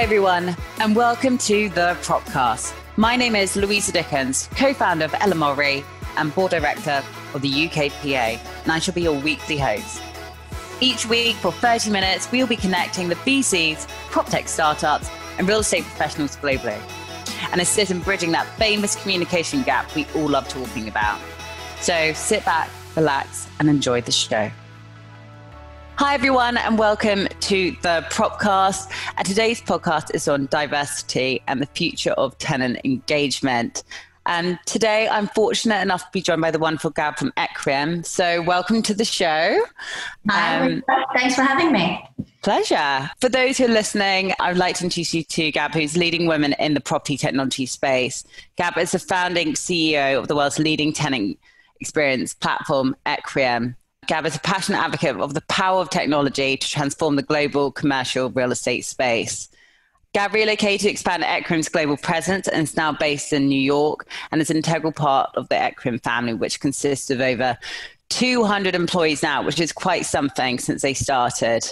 everyone, and welcome to the Propcast. My name is Louisa Dickens, co-founder of Ella Re and board director of the UKPA, and I shall be your weekly host. Each week for 30 minutes, we'll be connecting the VCs, prop tech startups, and real estate professionals globally, and assist in bridging that famous communication gap we all love talking about. So sit back, relax, and enjoy the show. Hi, everyone, and welcome to the Propcast. And today's podcast is on diversity and the future of tenant engagement. And today I'm fortunate enough to be joined by the wonderful Gab from Equiem. So welcome to the show. Hi, thanks for having me. Pleasure. For those who are listening, I would like to introduce you to Gab, who's leading women in the property technology space. Gab is the founding CEO of the world's leading tenant experience platform, Equiem. Gab is a passionate advocate of the power of technology to transform the global commercial real estate space. Gab relocated to expand Equiem's global presence and is now based in New York and is an integral part of the Equiem family, which consists of over 200 employees now, which is quite something since they started.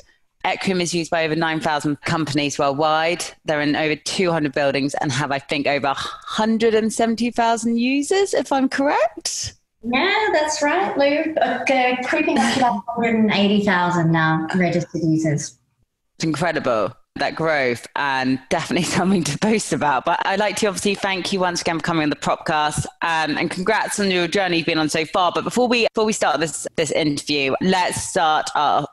Equiem is used by over 9,000 companies worldwide. They're in over 200 buildings and have, I think, over 170,000 users, if I'm correct. Yeah, that's right, Lou. Creeping up to about 180,000 now registered users. It's incredible, that growth, and definitely something to boast about. But I'd like to obviously thank you once again for coming on the Propcast, and congrats on your journey you've been on so far. But before we start this interview, let's start off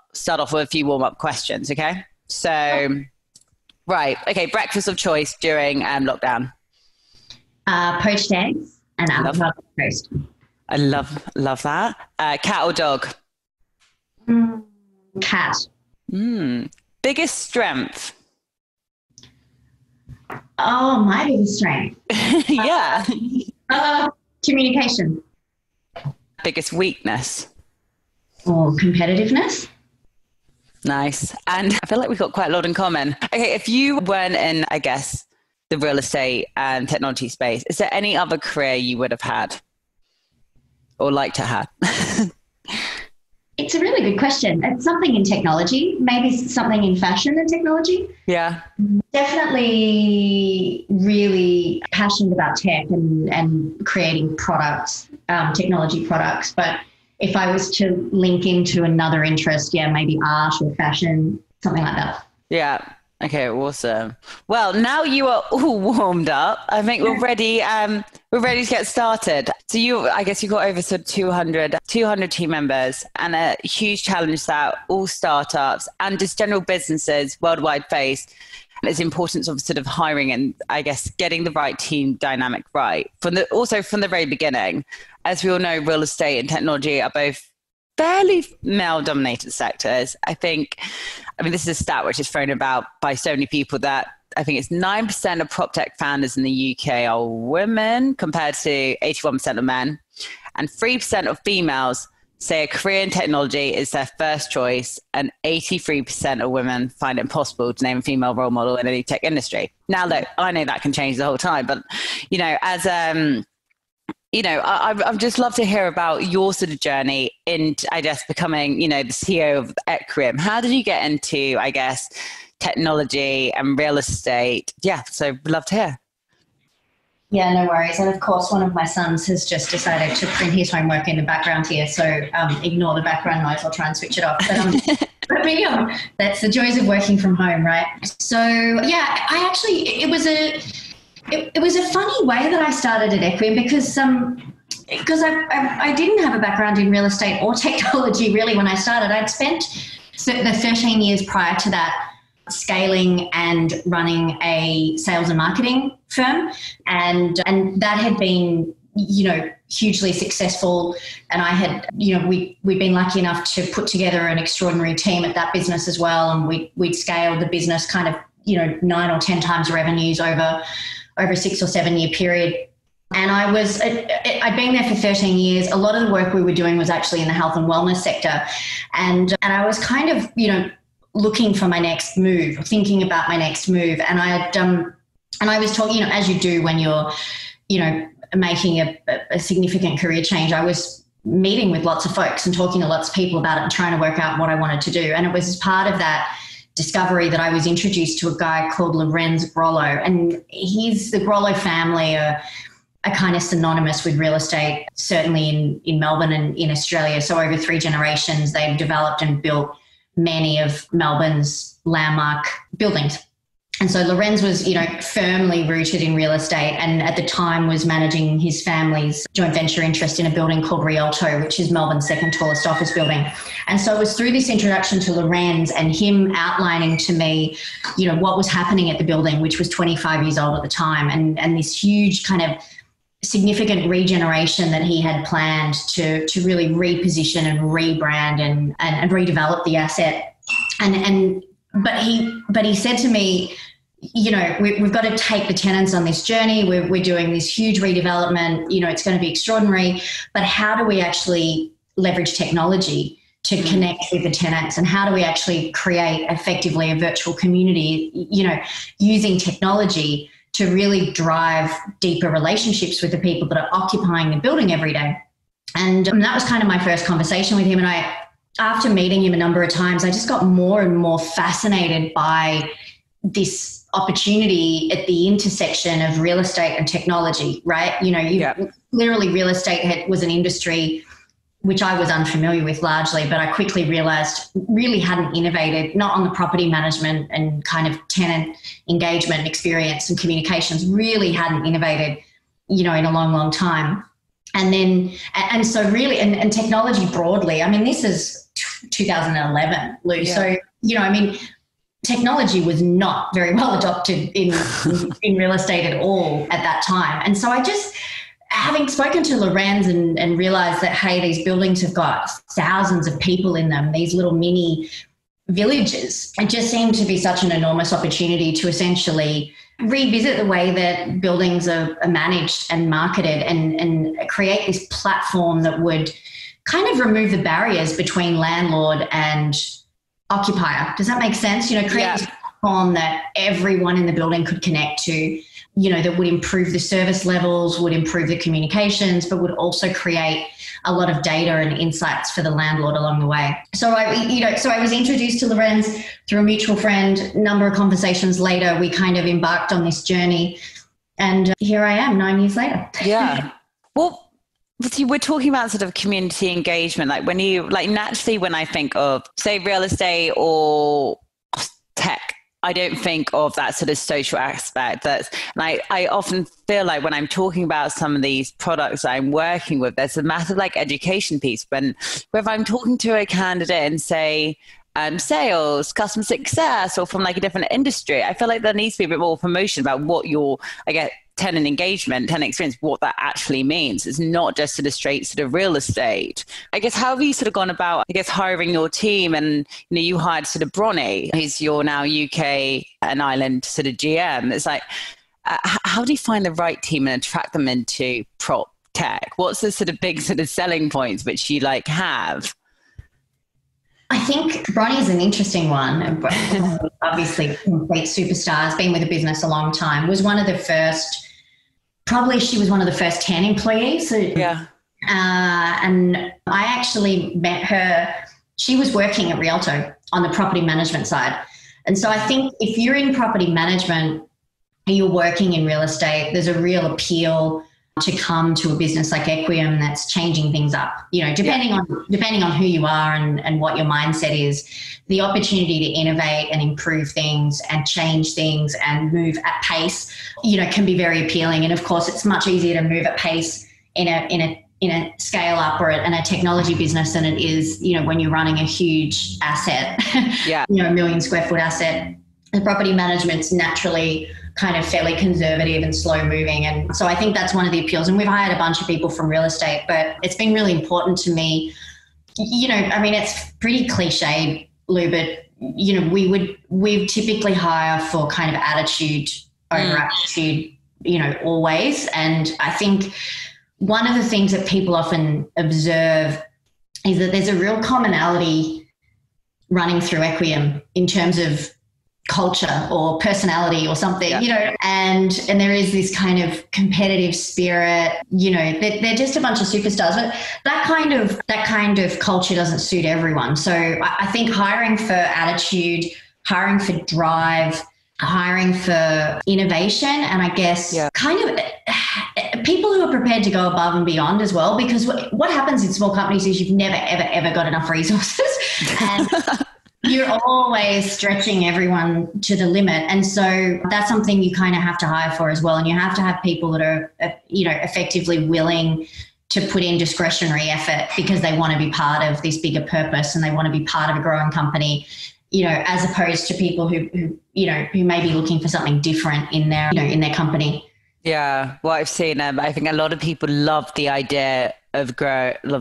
with a few warm-up questions, okay? So, right, okay, breakfast of choice during lockdown. Poached eggs and avocado toast. I love that. Cat or dog? Cat. Biggest strength? Oh, my biggest strength. Yeah. Communication. Biggest weakness? Or competitiveness. Nice. And I feel like we've got quite a lot in common. Okay, if you weren't in, I guess, the real estate and technology space, is there any other career you would have had? Or like to have? It's a really good question. It's something in technology, maybe something in fashion and technology. Yeah. Definitely really passionate about tech and creating products, technology products. But if I was to link into another interest, maybe art or fashion, something like that. Yeah. Okay, awesome. Well, now you are all warmed up. I think we're ready. We're ready to get started. So I guess you've got over sort of 200 team members, and a huge challenge that all startups and just general businesses worldwide face is the importance of sort of hiring and, I guess, getting the right team dynamic right. From the very beginning, as we all know, real estate and technology are both fairly male-dominated sectors. I mean, this is a stat which is thrown about by so many people that I think it's 9% of prop tech founders in the UK are women compared to 81% of men. And 3% of females say a career in technology is their first choice, and 83% of women find it impossible to name a female role model in any tech industry. Now, look, I know that can change the whole time, but, I'd just love to hear about your sort of journey in, I guess, becoming, the CEO of Equiem. How did you get into, I guess, technology and real estate? Yeah, so we'd love to hear. Yeah, no worries. And of course, one of my sons has just decided to print his homework in the background here. So ignore the background noise. I'll try and switch it off. But that's the joys of working from home, right? So yeah, it was a funny way that I started at Equiem because I didn't have a background in real estate or technology really when I started. I'd spent the 13 years prior to that scaling and running a sales and marketing firm, and that had been hugely successful, and I had we'd been lucky enough to put together an extraordinary team at that business as well, and we'd scaled the business kind of 9 or 10 times revenues over a 6 or 7 year period. And I'd been there for 13 years. A lot of the work we were doing was actually in the health and wellness sector. And I was kind of, looking for my next move, thinking about my next move. And I was talking, as you do when you're, making a significant career change, I was meeting with lots of folks and talking to lots of people about it and trying to work out what I wanted to do. And it was part of that discovery that I was introduced to a guy called Lorenz Grollo, and the Grollo family are kind of synonymous with real estate, certainly in Melbourne and in Australia. So over 3 generations, they've developed and built many of Melbourne's landmark buildings. And so Lorenz was, firmly rooted in real estate, and at the time was managing his family's joint venture interest in a building called Rialto, which is Melbourne's second tallest office building. And so it was through this introduction to Lorenz and him outlining to me, what was happening at the building, which was 25 years old at the time, and this huge kind of significant regeneration that he had planned to really reposition and rebrand and redevelop the asset. But he said to me, we've got to take the tenants on this journey. We're doing this huge redevelopment. It's going to be extraordinary. But how do we actually leverage technology to connect with the tenants? And how do we actually create effectively a virtual community, using technology to really drive deeper relationships with the people that are occupying the building every day? And that was kind of my first conversation with him. And after meeting him a number of times, I just got more and more fascinated by this opportunity at the intersection of real estate and technology, right? Literally real estate was an industry which I was unfamiliar with largely, but I quickly realized really hadn't innovated, not on the property management and kind of tenant engagement experience and communications, really hadn't innovated, in a long, long time. And so really, and technology broadly, this is 2011, Lou. Yeah. So, technology was not very well adopted in real estate at all at that time. And so I just, having spoken to Lorenz and realized that, hey, these buildings have got thousands of people in them, these little mini villages, it just seemed to be such an enormous opportunity to essentially revisit the way that buildings are managed and marketed and create this platform that would kind of remove the barriers between landlord and occupier. Does that make sense? Create this platform that everyone in the building could connect to, that would improve the service levels, would improve the communications, but would also create a lot of data and insights for the landlord along the way. So I was introduced to Lorenz through a mutual friend. A number of conversations later, we kind of embarked on this journey, and here I am 9 years later. Yeah. Well, see, we're talking about sort of community engagement. Like naturally when I think of, say, real estate or tech, I don't think of that sort of social aspect. And I often feel like when I'm talking about some of these products I'm working with, there's a massive education piece. Whether I'm talking to a candidate and say, sales, customer success, or from a different industry, I feel like there needs to be a bit more promotion about what your, tenant engagement, tenant experience, what that actually means. It's not just sort of straight sort of real estate. I guess, how have you sort of gone about, hiring your team? And, you hired sort of Bronnie, who's your now UK and Ireland sort of GM. It's how do you find the right team and attract them into prop tech? What's the sort of big sort of selling points which you have? I think Bronnie's an interesting one. Obviously, complete superstar, has been with the business a long time, was one of the first, she was one of the first 10 employees. Yeah. And I actually met her, she was working at Rialto on the property management side. And so I think if you're in property management and you're working in real estate, there's a real appeal to come to a business like Equium that's changing things up, depending on who you are and what your mindset is. The opportunity to innovate and improve things and change things and move at pace, can be very appealing. And of course, it's much easier to move at pace in a scale up or in a technology business than it is, when you're running a huge asset, yeah. A 1 million square foot asset. The property management's naturally kind of fairly conservative and slow moving. And so I think that's one of the appeals. And we've hired a bunch of people from real estate, but it's been really important to me. It's pretty cliched, Lou, but, we typically hire for kind of attitude over attitude, always. And I think one of the things that people often observe is that there's a real commonality running through Equium in terms of culture or personality or something, and there is this kind of competitive spirit, they're just a bunch of superstars, but that kind of culture doesn't suit everyone. So I think hiring for attitude, hiring for drive, hiring for innovation, and I guess kind of people who are prepared to go above and beyond as well, because what happens in small companies is you've never, ever, ever got enough resources and you're always stretching everyone to the limit. And so that's something you kind of have to hire for as well. And you have to have people that are, effectively willing to put in discretionary effort because they want to be part of this bigger purpose and they want to be part of a growing company, as opposed to people who may be looking for something different in their company. Yeah. What I've seen, I think a lot of people love the idea of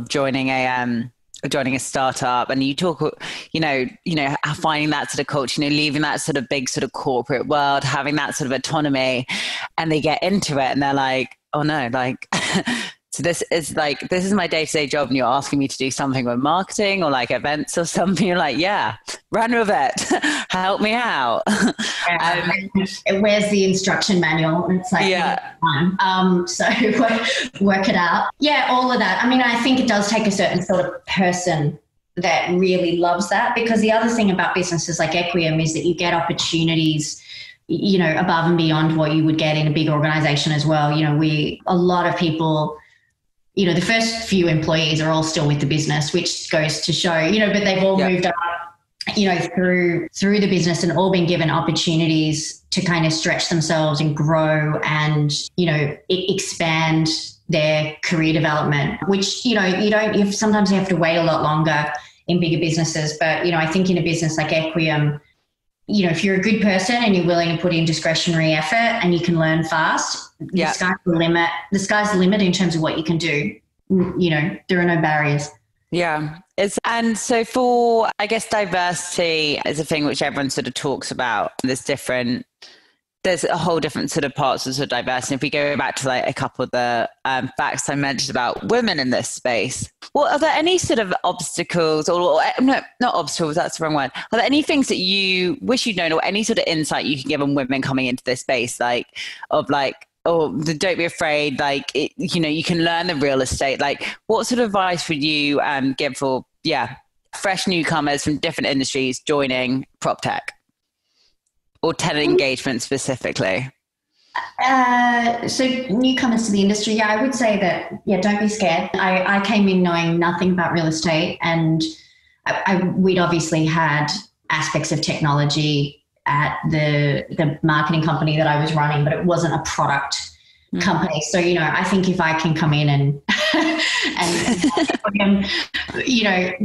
joining a startup, and you talk, finding that sort of culture, leaving that sort of big sort of corporate world, having that sort of autonomy, and they get into it and they're like, oh no, like, so this is my day-to-day job and you're asking me to do something with marketing or like events or something. You're like, yeah, run with it. Help me out. Where's the instruction manual? And it's like, so work it out. Yeah, all of that. I mean, I think it does take a certain sort of person that really loves that, because the other thing about businesses like Equium is that you get opportunities above and beyond what you would get in a big organization as well. A lot of people, the first few employees are all still with the business, which goes to show, but they've all moved up, through the business and all been given opportunities to kind of stretch themselves and grow and, expand their career development, which, sometimes you have to wait a lot longer in bigger businesses. But, I think in a business like Equium, if you're a good person and you're willing to put in discretionary effort and you can learn fast, the sky's the limit. The sky's the limit in terms of what you can do. There are no barriers. Yeah. And so for, I guess, diversity is a thing which everyone sort of talks about. There's a whole different sort of parts of sort of diversity. If we go back to like a couple of the facts I mentioned about women in this space, well, are there any sort of obstacles or no, not obstacles, that's the wrong word. Are there any things that you wish you'd known or any sort of insight you can give on women coming into this space, don't be afraid, you can learn the real estate. Like, what sort of advice would you give for, fresh newcomers from different industries joining prop tech? Or tenant engagement specifically? So newcomers to the industry, I would say that, don't be scared. I came in knowing nothing about real estate, and we'd obviously had aspects of technology at the marketing company that I was running, but it wasn't a product company. So, I think if I can come in and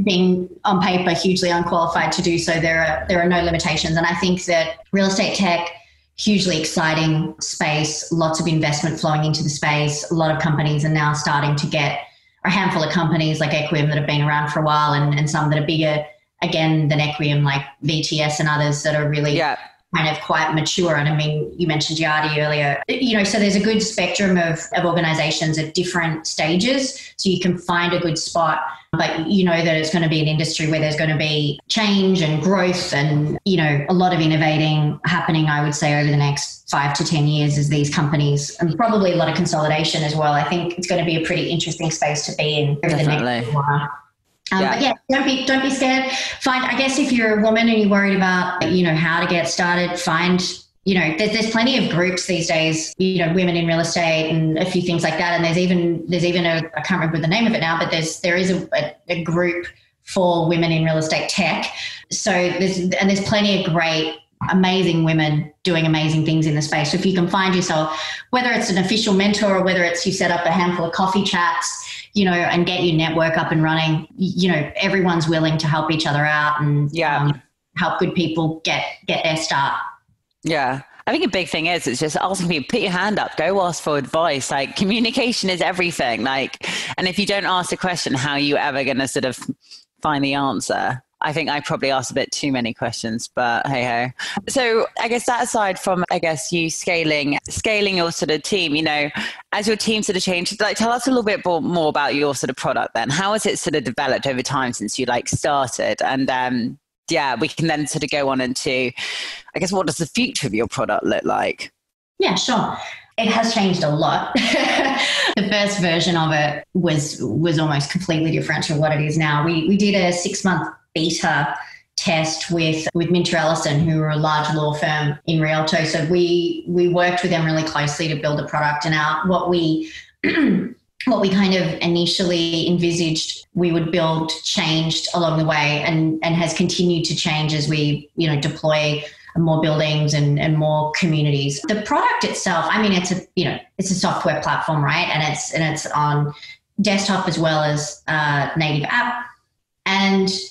being on paper hugely unqualified to do so, there are no limitations. And I think that real estate tech, hugely exciting space, lots of investment flowing into the space. A lot of companies are now starting to get, a handful of companies like Equium that have been around for a while, and some that are bigger again than Equium, like VTS and others that are really kind of quite mature. And I mean, you mentioned Yardi earlier, so there's a good spectrum of organizations at different stages. So you can find a good spot, but that it's going to be an industry where there's going to be change and growth and, a lot of innovating happening, I would say, over the next 5 to 10 years as these companies, and probably a lot of consolidation as well. I think it's going to be a pretty interesting space to be in over the next while. But don't be scared. I guess if you're a woman and you're worried about, how to get started, there's plenty of groups these days, women in real estate and a few things like that. And there's even I can't remember the name of it now, but there is a group for women in real estate tech. So there's plenty of great, amazing women doing amazing things in the space. So if you can find yourself, whether it's an official mentor or whether it's you set up a handful of coffee chats, and get your network up and running, everyone's willing to help each other out and help good people get their start. Yeah. I think a big thing is, it's just asking people, put your hand up, go ask for advice. Like, communication is everything. And if you don't ask a question, how are you ever going to sort of find the answer? I think I probably asked a bit too many questions, but hey ho. So I guess that aside from, you scaling your sort of team, as your team sort of changed, tell us a little bit more about your sort of product then. How has it sort of developed over time since you started? And we can then sort of go on into, I guess, what does the future of your product look like? Yeah, sure. It has changed a lot. The first version of it was almost completely different to what it is now. We did a 6-month beta test with Minter Ellison, who are a large law firm in Rialto. So we worked with them really closely to build a product. And what we what we kind of initially envisaged we would build changed along the way, and has continued to change as we, you know, deploy more buildings and more communities. The product itself, I mean, it's a software platform, right? And it's on desktop as well as native app.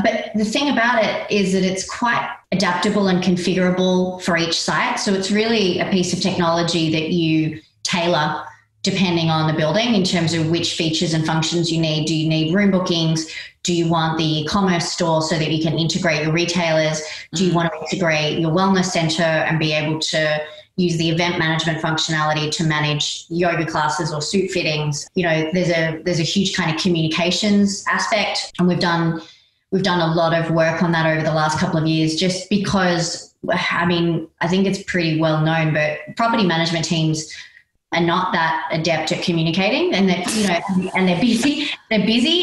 But the thing about it is that it's quite adaptable and configurable for each site. So it's really a piece of technology that you tailor depending on the building in terms of which features and functions you need. Do you need room bookings? Do you want the e-commerce store so that you can integrate your retailers? Do you want to integrate your wellness center and be able to use the event management functionality to manage yoga classes or suit fittings? You know, there's a huge kind of communications aspect, and we've done a lot of work on that over the last couple of years, just because, I mean, I think it's pretty well known, but property management teams are not that adept at communicating, and that, you know, and they're busy,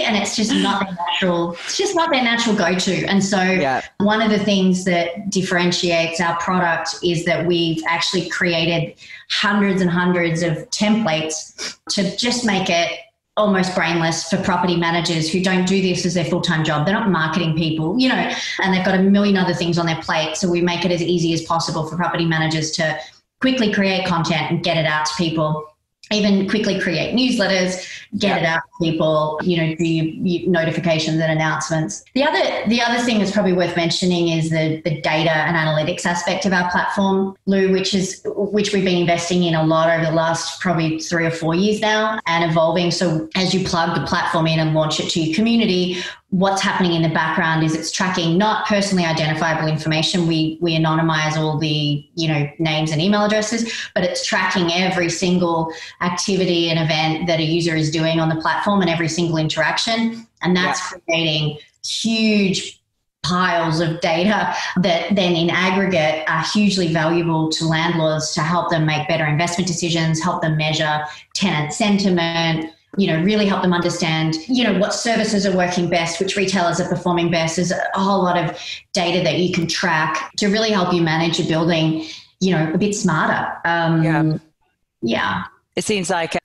and it's just not their natural go-to. And so one of the things that differentiates our product is that we've actually created hundreds and hundreds of templates to just make it almost brainless for property managers who don't do this as their full-time job. They're not marketing people, you know, and they've got a million other things on their plate. So we make it as easy as possible for property managers to quickly create content and get it out to people, even quickly create newsletters, get it out to people, you know, do notifications and announcements. The other thing that's probably worth mentioning is the data and analytics aspect of our platform, Lou, which we've been investing in a lot over the last probably 3 or 4 years now, and evolving. So as you plug the platform in and launch it to your community, what's happening in the background is it's tracking not personally identifiable information. We anonymize all the, you know, names and email addresses, but it's tracking every single activity and event that a user is doing on the platform and every single interaction. And that's creating huge piles of data that then in aggregate are hugely valuable to landlords to help them make better investment decisions, help them measure tenant sentiment, you know, really help them understand, you know, what services are working best, which retailers are performing best. There's a whole lot of data that you can track to really help you manage your building, you know, a bit smarter. It seems like,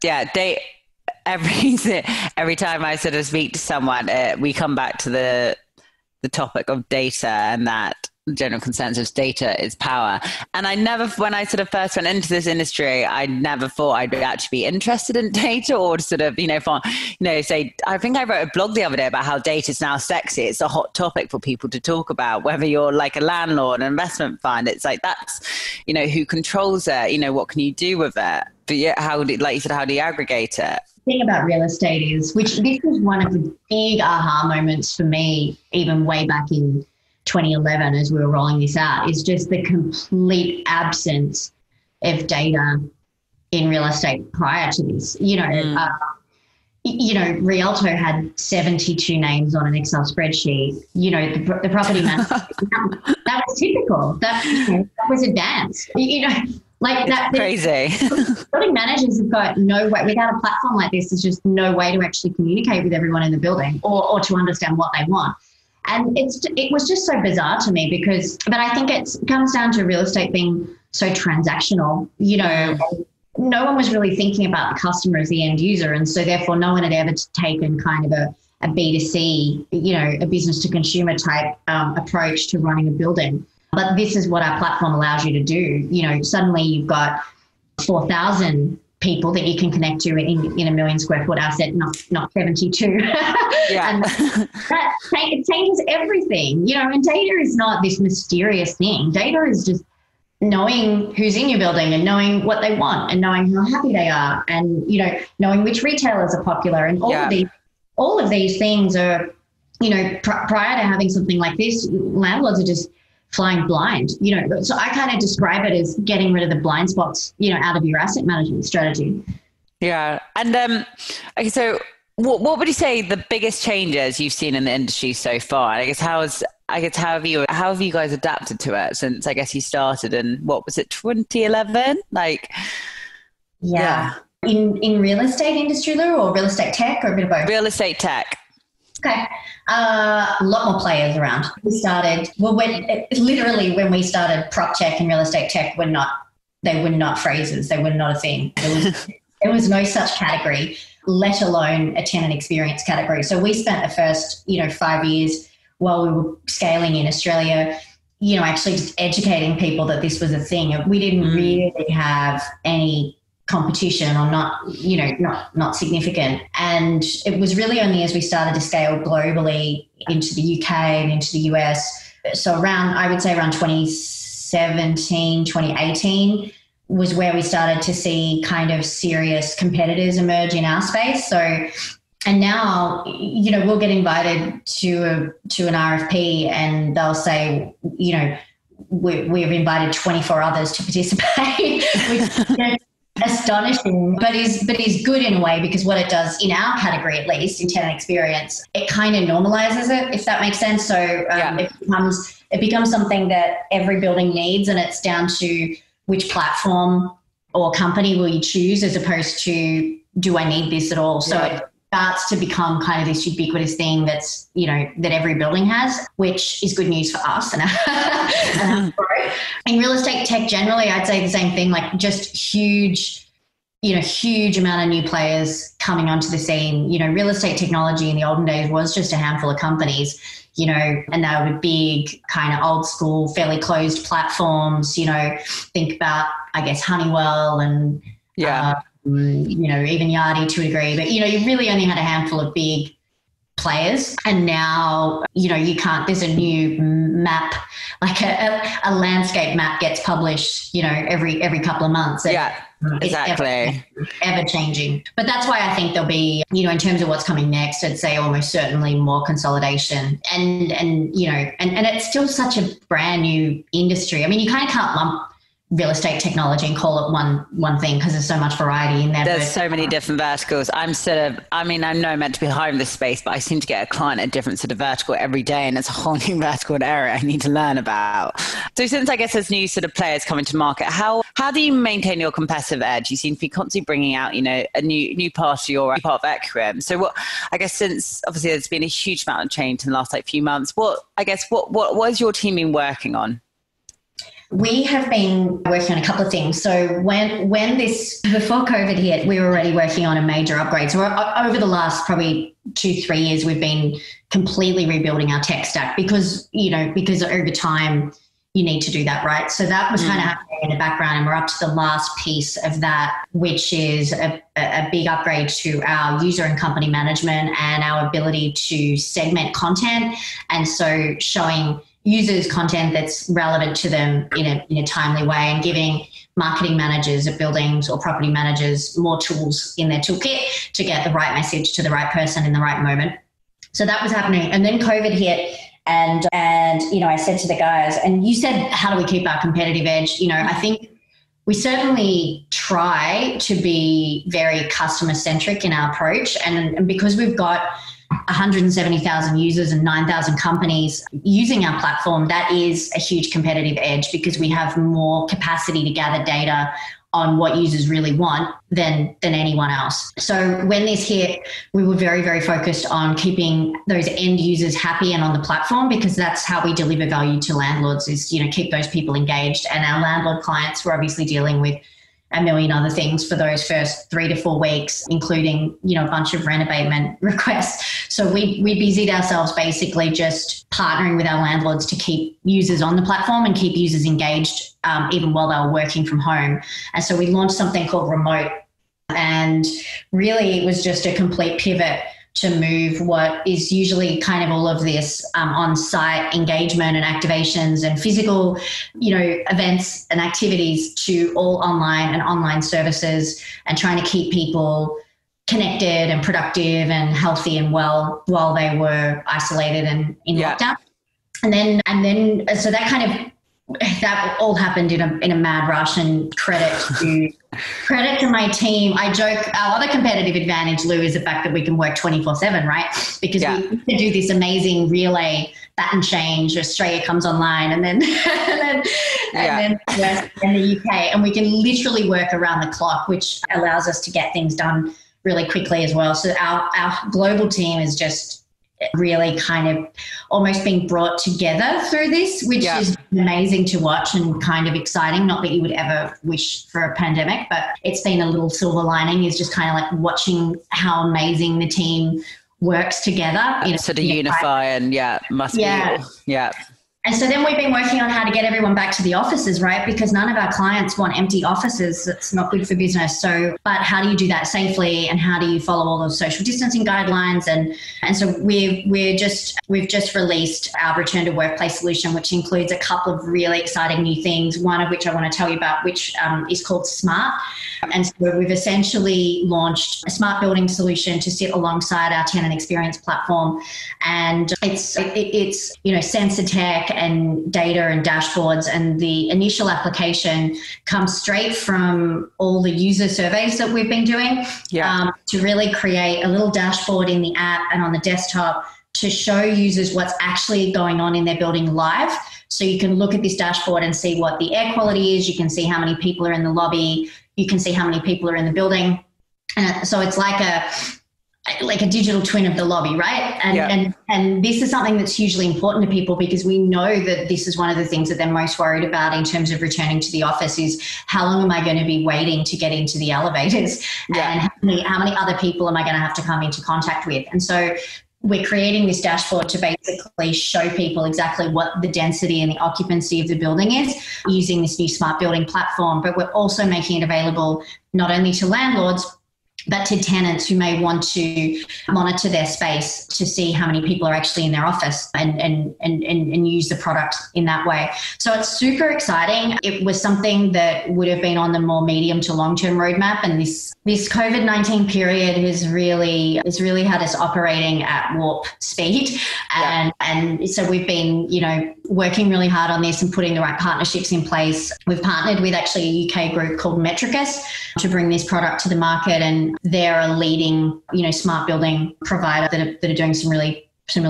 every time I sort of speak to someone, we come back to the topic of data, and that general consensus data is power. And when I sort of first went into this industry, I never thought I'd actually be interested in data, or sort of, you know, say, I think I wrote a blog the other day about how data is now sexy. It's a hot topic for people to talk about, whether you're like a landlord, an investment fund. It's like, that's, you know, who controls it? You know, what can you do with it? But like you said, how do you aggregate it? The thing about real estate is, this was one of the big aha moments for me, even way back in 2011 as we were rolling this out, is just the complete absence of data in real estate prior to this. You know, Rialto had 72 names on an Excel spreadsheet. You know, the property manager, that was typical. That was advanced. You know, like that. Crazy. Building managers have got no way, without a platform like this, there's just no way to actually communicate with everyone in the building or to understand what they want. And it was just so bizarre to me but I think it comes down to real estate being so transactional. You know, no one was really thinking about the customer as the end user. And so therefore no one had ever taken kind of a B2C, you know, a business to consumer type approach to running a building. But this is what our platform allows you to do. You know, suddenly you've got 4,000 people that you can connect to in a 1 million square foot asset, not 72. And it changes everything, you know, and data is not this mysterious thing. Data is just knowing who's in your building and knowing what they want and knowing how happy they are, and, you know, knowing which retailers are popular, and all of these things are, you know, prior to having something like this, landlords are just flying blind, you know. So I kind of describe it as getting rid of the blind spots, you know, out of your asset management strategy. Yeah. And okay, so what would you say the biggest changes you've seen in the industry so far? And I guess how have you guys adapted to it since, I guess, you started in, what was it, 2011? Like, in real estate industry, Lou, or real estate tech, or a bit of both? Real estate tech. Okay. A lot more players around. We started, literally when we started prop tech and real estate tech they were not phrases. They were not a thing. There was no such category, let alone a tenant experience category. So we spent the first, 5 years while we were scaling in Australia, actually just educating people that this was a thing. We didn't really have any competition, or not significant. And it was really only as we started to scale globally into the UK and into the US. So I would say around 2017, 2018 was where we started to see kind of serious competitors emerge in our space. So, and now, we'll get invited to an RFP and they'll say, we've invited 24 others to participate, which astonishing, but is good in a way, because what it does in our category, at least in tenant experience, it kind of normalizes it, if that makes sense. So it becomes something that every building needs, and it's down to which platform or company will you choose, as opposed to, do I need this at all? So it starts to become kind of this ubiquitous thing that's, that every building has, which is good news for us. And in real estate tech generally, I'd say the same thing, like just huge amount of new players coming onto the scene. Real estate technology in the olden days was just a handful of companies, and they were big, kind of old school, fairly closed platforms. Think about, I guess, Honeywell and, even Yardi to a degree, but, you really only had a handful of big players. And now, you can't, there's a new map, like a landscape map gets published, every couple of months. Exactly. Ever changing. But that's why I think there'll be, in terms of what's coming next, I'd say almost certainly more consolidation. And it's still such a brand new industry. I mean, you kind of can't lump real estate technology and call it one thing, because there's so much variety in there. There's so many different verticals. I'm meant to be hiring this space, but I seem to get a client at a different sort of vertical every day, and it's a whole new vertical area I need to learn about. So since I guess there's new sort of players coming to market, how do you maintain your competitive edge? You seem to be constantly bringing out, a new part of your part of Equim. So what, I guess, since obviously there's been a huge amount of change in the last few months, what has your team been working on? We have been working on a couple of things. So before COVID hit, we were already working on a major upgrade. So over the last probably 2-3 years, we've been completely rebuilding our tech stack because over time you need to do that, right? So that was kind of happening in the background, and we're up to the last piece of that, which is a big upgrade to our user and company management and our ability to segment content. And so showing users content that's relevant to them in a timely way, and giving marketing managers of buildings or property managers more tools in their toolkit to get the right message to the right person in the right moment. So that was happening. And then COVID hit, and I said to the guys, and you said, how do we keep our competitive edge? I think we certainly try to be very customer centric in our approach. And because we've got 170,000 users and 9,000 companies using our platform, that is a huge competitive edge, because we have more capacity to gather data on what users really want than anyone else. So when this hit, we were very, very focused on keeping those end users happy and on the platform, because that's how we deliver value to landlords, is, keep those people engaged. And our landlord clients were obviously dealing with a million other things for those first 3 to 4 weeks, including, a bunch of rent abatement requests. So we busied ourselves basically just partnering with our landlords to keep users on the platform and keep users engaged, even while they were working from home. And so we launched something called Remote, and really it was just a complete pivot to move what is usually kind of all of this on-site engagement and activations and physical, events and activities to all online and online services, and trying to keep people connected and productive and healthy and well while they were isolated and in lockdown. And then so that all happened in a mad rush, and credit to my team. I joke, our other competitive advantage, Lou, is the fact that we can work 24/7, right? Because we can do this amazing relay baton change. Australia comes online, and then US and the UK, and we can literally work around the clock, which allows us to get things done really quickly as well. So our global team is just really kind of almost being brought together through this, which is amazing to watch and kind of exciting. Not that you would ever wish for a pandemic, but it's been a little silver lining, is just kind of like watching how amazing the team works together. Sort of unify and must be. And so then we've been working on how to get everyone back to the offices, right? Because none of our clients want empty offices. That's not good for business. So, but how do you do that safely, and how do you follow all those social distancing guidelines? And so we've just released our return to workplace solution, which includes a couple of really exciting new things. One of which I want to tell you about, which is called Smart. And so we've essentially launched a smart building solution to sit alongside our tenant experience platform. And it's sensor tech and data and dashboards, and the initial application comes straight from all the user surveys that we've been doing to really create a little dashboard in the app and on the desktop to show users what's actually going on in their building live. So you can look at this dashboard and see what the air quality is. You can see how many people are in the lobby. You can see how many people are in the building. And so it's like a digital twin of the lobby, right? And this is something that's hugely important to people, because we know that this is one of the things that they're most worried about in terms of returning to the office, is how long am I going to be waiting to get into the elevators, and how many other people am I going to have to come into contact with? And so we're creating this dashboard to basically show people exactly what the density and the occupancy of the building is using this new smart building platform. But we're also making it available not only to landlords, but to tenants who may want to monitor their space to see how many people are actually in their office and use the product in that way. So it's super exciting. It was something that would have been on the more medium to long-term roadmap, and this COVID-19 period has really had us operating at warp speed. And so we've been, working really hard on this and putting the right partnerships in place. We've partnered with actually a UK group called Metricus to bring this product to the market, and they're a leading, smart building provider that are doing some really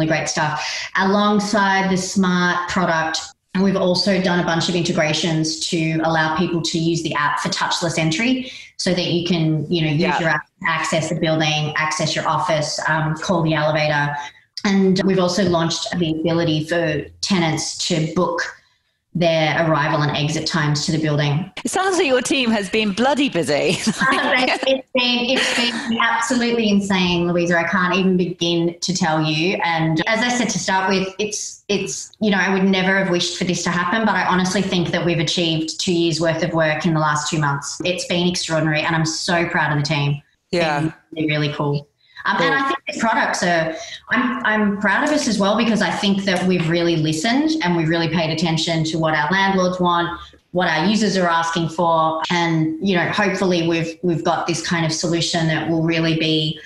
great stuff. Alongside the smart product, we've also done a bunch of integrations to allow people to use the app for touchless entry, so that you can, use your app to access the building, access your office, call the elevator. And we've also launched the ability for tenants to book their arrival and exit times to the building. It sounds like your team has been bloody busy. It's been absolutely insane, Louisa. I can't even begin to tell you. And as I said to start with, it's I would never have wished for this to happen, but I honestly think that we've achieved 2 years worth of work in the last 2 months. It's been extraordinary, and I'm so proud of the team. Yeah. It's been really cool. And I think these products I'm proud of us as well, because I think that we've really listened and we've really paid attention to what our landlords want, what our users are asking for. And, hopefully we've got this kind of solution that will really be,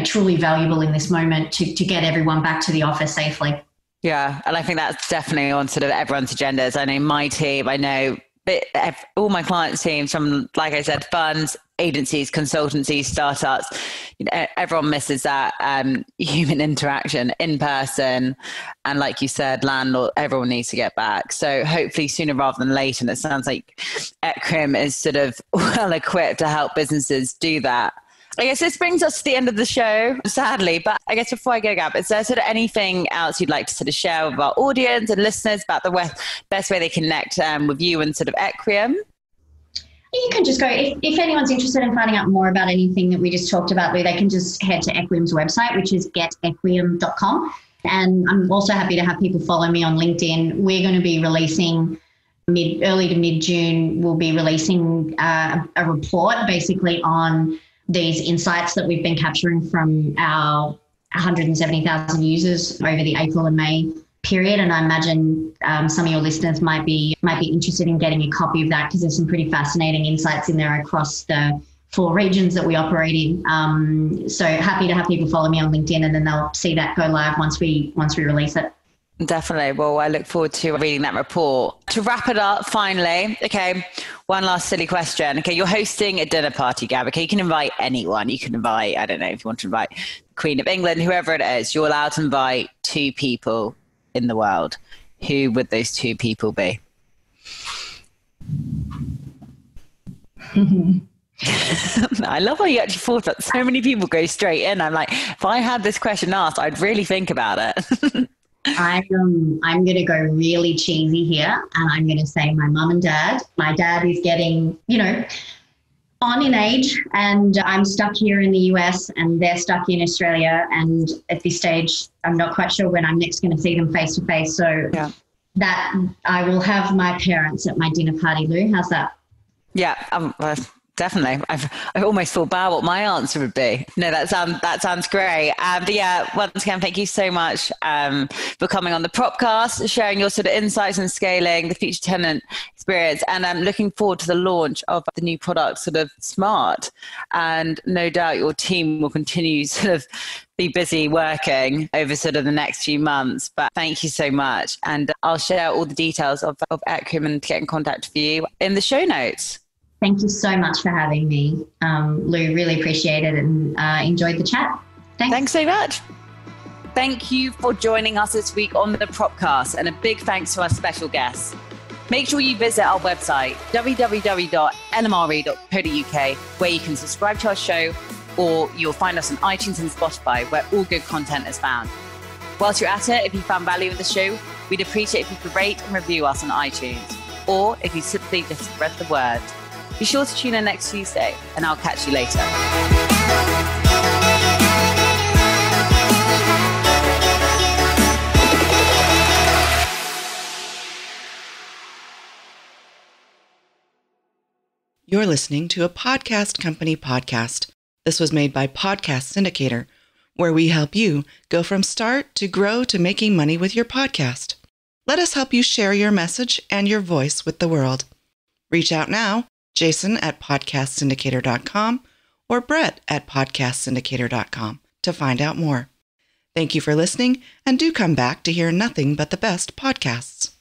truly valuable in this moment to get everyone back to the office safely. Yeah. And I think that's definitely on sort of everyone's agendas. I know my team, all my clients' teams, from, like I said, funds, agencies, consultancies, startups, everyone misses that human interaction in person. And like you said, landlord, everyone needs to get back. So hopefully sooner rather than later. And it sounds like Equim is sort of well equipped to help businesses do that. I guess this brings us to the end of the show, sadly, but I guess before I go, Gab, is there sort of anything else you'd like to sort of share with our audience and listeners about the best way they connect with you and sort of Equim? You can just go, if anyone's interested in finding out more about anything that we just talked about, Lou, they can just head to Equim's website, which is getequim.com. And I'm also happy to have people follow me on LinkedIn. We're going to be releasing early to mid-June, we'll be releasing a report basically on these insights that we've been capturing from our 170,000 users over the April and May period. And I imagine some of your listeners might be interested in getting a copy of that, because there's some pretty fascinating insights in there across the 4 regions that we operate in. So happy to have people follow me on LinkedIn, and then they'll see that go live once we release it. Definitely. Well, I look forward to reading that report. To wrap it up, finally, okay, one last silly question. Okay, you're hosting a dinner party, Gab. Okay, you can invite anyone. You can invite, I don't know, if you want to invite the Queen of England, whoever it is, you're allowed to invite 2 people in the world. Who would those 2 people be? I love how you actually thought that. So many people go straight in. I'm like, if I had this question asked, I'd really think about it. I'm going to go really cheesy here, and I'm going to say my mum and dad. My dad is getting, on in age, and I'm stuck here in the US and they're stuck in Australia. And at this stage, I'm not quite sure when I'm next going to see them face to face. So that I will have my parents at my dinner party, Lou. How's that? Yeah, definitely. I almost feel bad what my answer would be. No, that sounds great. But yeah, once again, thank you so much for coming on the Propcast, sharing your sort of insights and scaling the future tenant experience. And I'm looking forward to the launch of the new product, sort of Smart. And no doubt your team will continue sort of be busy working over sort of the next few months. But thank you so much. And I'll share all the details of Equim and get in contact with you in the show notes. Thank you so much for having me, Lou. Really appreciate it and enjoyed the chat. Thanks so much. Thank you for joining us this week on the Propcast, and a big thanks to our special guests. Make sure you visit our website, www.nmre.co.uk, where you can subscribe to our show, or you'll find us on iTunes and Spotify, where all good content is found. Whilst you're at it, if you found value in the show, we'd appreciate if you could rate and review us on iTunes, or if you simply just spread the word. Be sure to tune in next Tuesday, and I'll catch you later. You're listening to a Podcast Company podcast. This was made by Podcast Syndicator, where we help you go from start to grow to making money with your podcast. Let us help you share your message and your voice with the world. Reach out now, Jason at podcastsyndicator.com or Brett at podcastsyndicator.com to find out more. Thank you for listening, and do come back to hear nothing but the best podcasts.